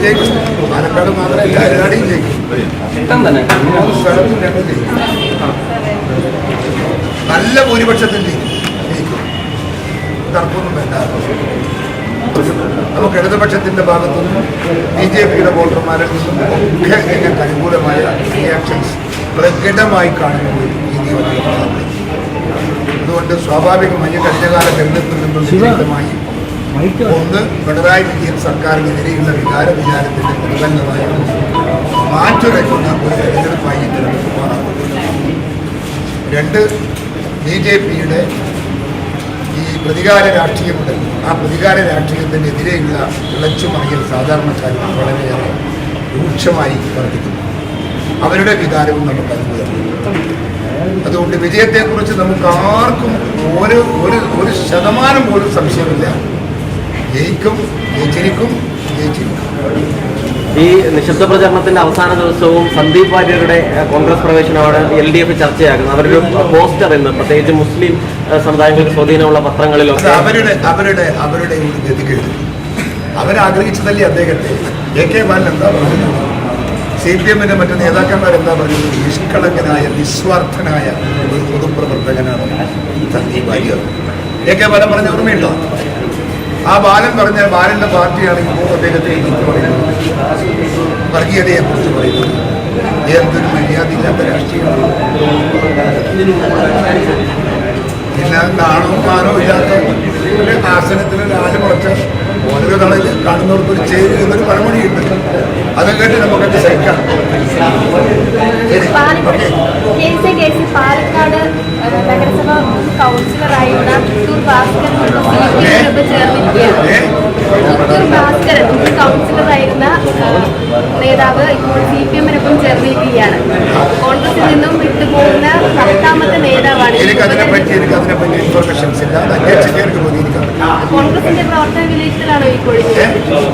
ജയിക്കും. പാലക്കാട് മാത്രമല്ല എല്ലാവരുടെയും ജയിക്കും. നല്ല ഭൂരിപക്ഷത്തിൽ ജയിക്കും. തർക്കമൊന്നും വേണ്ട. നമുക്ക് ഇടതുപക്ഷത്തിന്റെ ഭാഗത്തുനിന്നും BJPയുടെ വോട്ടർമാരിൽ നിന്നും ഒക്കെ ഞങ്ങൾക്ക് അനുകൂലമായ റിയാക്ഷൻസ് പ്രകടമായി കാണുന്ന ഒരു രീതി വന്നിട്ടുള്ളത്. അതുകൊണ്ട് സ്വാഭാവികമായി കഴിഞ്ഞകാല തെരഞ്ഞെടുപ്പിൽ നിന്നും വ്യക്തമായി ഒന്ന്, പിണറായി വിജയൻ സർക്കാരിനെതിരെയുള്ള വിചാരത്തിന്റെ പ്രതിഫലനമായ മാറ്റുരയ്ക്കുന്ന ഒരു തെരഞ്ഞെടുപ്പായി തെരഞ്ഞെടുപ്പ് മാറാറുണ്ട്. രണ്ട്, BJPയുടെ ഈ പ്രതികാര രാഷ്ട്രീയമുണ്ടല്ലോ, ആ പ്രതികാര രാഷ്ട്രീയത്തിനെതിരെയുള്ള ഇളച്ചുമറിയൽ സാധാരണക്കാരിൽ വളരെയേറെ രൂക്ഷമായി വർദ്ധിക്കുന്നു. അവരുടെ വികാരവും നമുക്ക് അനുകൂലമാണ്. അതുകൊണ്ട് വിജയത്തെക്കുറിച്ച് നമുക്ക് ആർക്കും ഒരു ശതമാനം പോലും സംശയമില്ല. ജയിക്കും, ജയിച്ചിരിക്കും. ഈ നിശബ്ദ പ്രചരണത്തിന്റെ അവസാന ദിവസവും സന്ദീപ് വാര്യരുടെ കോൺഗ്രസ് പ്രവേശനമാണ് LDF ചർച്ചയാക്കുന്നത്. അവരൊരു പോസ്റ്റർ ഇന്ന് പ്രത്യേകിച്ച് മുസ്ലിം സമുദായങ്ങൾക്ക് സ്വാധീനമുള്ള പത്രങ്ങളിലൊക്കെ അവരുടെ ഒരു ഗതികേട് അവരാഗ്രഹിച്ചതല്ലേ അദ്ദേഹത്തെ. AK ബാലൻ എന്താ പറഞ്ഞത്? CPMന്റെ മറ്റു നേതാക്കന്മാരെന്താ പറഞ്ഞത്? നിഷ്കളങ്കനായ നിസ്വാർത്ഥനായ ഒരു പൊതുപ്രവർത്തകനാണ് സന്ദീപ് വാര്യർ. AK ബാലൻ പറഞ്ഞ ഓർമ്മയുണ്ടോ? ആ ബാലൻ പറഞ്ഞ ബാലന്റെ പാർട്ടിയാണ് ഇപ്പോൾ അദ്ദേഹത്തെ കുറിച്ച് പറയുന്നത്, വർഗീയതയെക്കുറിച്ച് പറയുന്നത്. എന്തൊരു മര്യാദയില്ലാത്ത രാഷ്ട്രീയമാണ്. പിന്നെ നാണോ ഇല്ലാത്ത ഒരു ആസനത്തിൽ ഒരാല് മുളച്ച് ഓരോ തളയിൽ കാണുന്നവർക്ക് ഒരു ചേരി എന്നൊരു പഴമൊഴിയുണ്ട്. അത് കേട്ട് നമുക്കൊക്കെ സഹിക്കാം. പാലക്കാട് നഗരസഭ കൗൺസിലറായിരുന്ന പുത്തൂർ ഭാസ്കരൻ കൗൺസിലറായിരുന്ന നേതാവ് ഇപ്പോൾ CPMനൊപ്പം ചേർന്നിരിക്കുകയാണ്. കോൺഗ്രസിൽ നിന്നും വിട്ടുപോകുന്ന 10ാമത്തെ നേതാവാണ്. കോൺഗ്രസിന്റെ പ്രവർത്തന വിലയിരുത്തലാണോ ഈ കൊഴിഞ്ഞത്?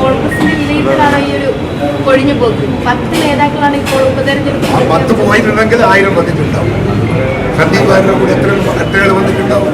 കോൺഗ്രസിന്റെ വിലയിരുത്തലാണോ ഈ ഒരു കൊഴിഞ്ഞു പോകും? 10 നേതാക്കളാണ് ഇപ്പോൾ ഉപതെരഞ്ഞെടുപ്പ്. 10 പോയിട്ടുണ്ടെങ്കിൽ 1000 വന്നിട്ടുണ്ടാവും. സന്ദീപ് വാര്യരുടെ കൂടെ എത്ര ആൾ വന്നിട്ടുണ്ടാവും?